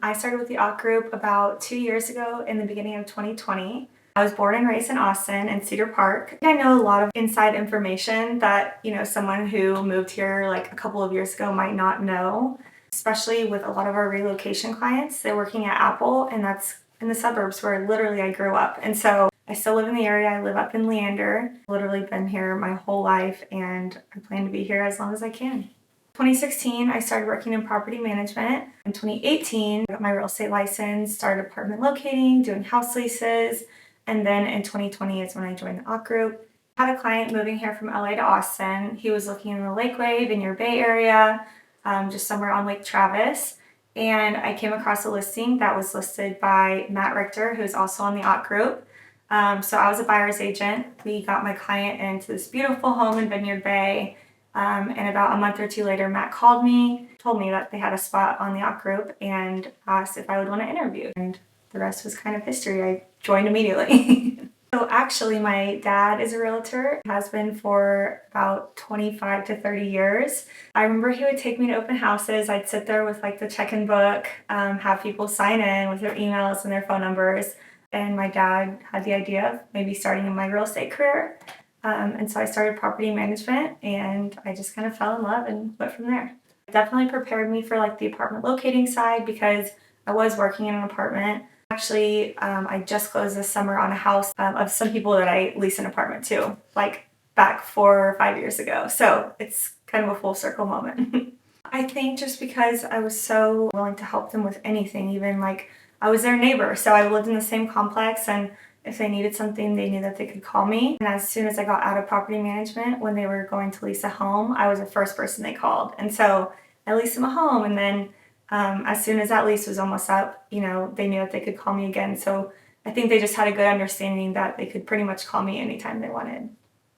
I started with the Ott Group about 2 years ago in the beginning of 2020. I was born and raised in Austin and Cedar Park. I know a lot of inside information that, someone who moved here like a couple of years ago might not know, especially with a lot of our relocation clients. They're working at Apple, and that's in the suburbs where literally I grew up. And so I still live in the area. I live up in Leander. Literally been here my whole life, and I plan to be here as long as I can. 2016, I started working in property management. In 2018, I got my real estate license, started apartment locating, doing house leases, and then in 2020 is when I joined the Ott Group. I had a client moving here from LA to Austin. He was looking in the Lakeway, Vineyard Bay area, just somewhere on Lake Travis. And I came across a listing that was listed by Matt Richter, who's also on the Ott Group. So I was a buyer's agent. We got my client into this beautiful home in Vineyard Bay. And about a month or two later, Matt called me, told me that they had a spot on the Ott Group, and asked if I would want to interview. And the rest was kind of history. I joined immediately. So actually, my dad is a realtor, has been for about 25 to 30 years. I remember he would take me to open houses. I'd sit there with like the check-in book, have people sign in with their emails and their phone numbers. And my dad had the idea of maybe starting in my real estate career. And so I started property management, and I just kind of fell in love and went from there. It definitely prepared me for like the apartment locating side because I was working in an apartment. Actually, I just closed this summer on a house of some people that I lease an apartment to, like back 4 or 5 years ago. So it's kind of a full circle moment. I think just because I was so willing to help them with anything, even like I was their neighbor. So I lived in the same complex, and if they needed something, they knew that they could call me. And as soon as I got out of property management, when they were going to lease a home, I was the first person they called. And so I leased them a home, and then as soon as that lease was almost up, they knew that they could call me again. So I think they just had a good understanding that they could pretty much call me anytime they wanted.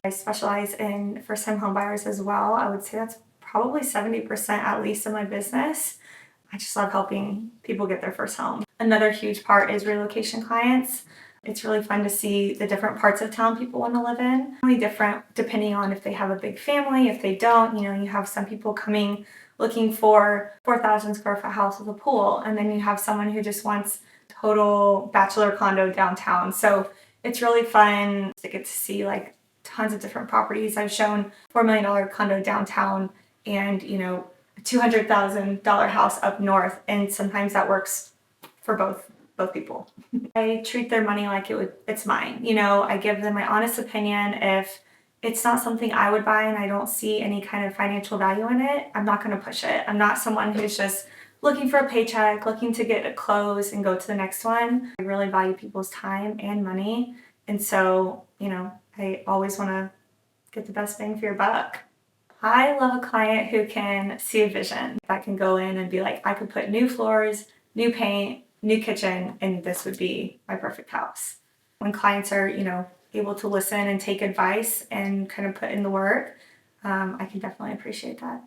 I specialize in first-time home buyers as well. I would say that's probably 70% at least of my business. I just love helping people get their first home. Another huge part is relocation clients. It's really fun to see the different parts of town people want to live in. Really different depending on if they have a big family, if they don't. You have some people coming looking for 4,000 square foot house with a pool, and then you have someone who just wants total bachelor condo downtown. So it's really fun to get to see like tons of different properties. I've shown $4 million condo downtown and a $200,000 house up north, and sometimes that works for both people. I treat their money like it's mine. I give them my honest opinion. If it's not something I would buy and I don't see any kind of financial value in it, I'm not going to push it. I'm not someone who's just looking for a paycheck, looking to get a close and go to the next one. I really value people's time and money. And so, I always want to get the best bang for your buck. I love a client who can see a vision, that can go in and be like, I could put new floors, new paint, new kitchen, and this would be my perfect house. When clients are, able to listen and take advice and kind of put in the work, I can definitely appreciate that.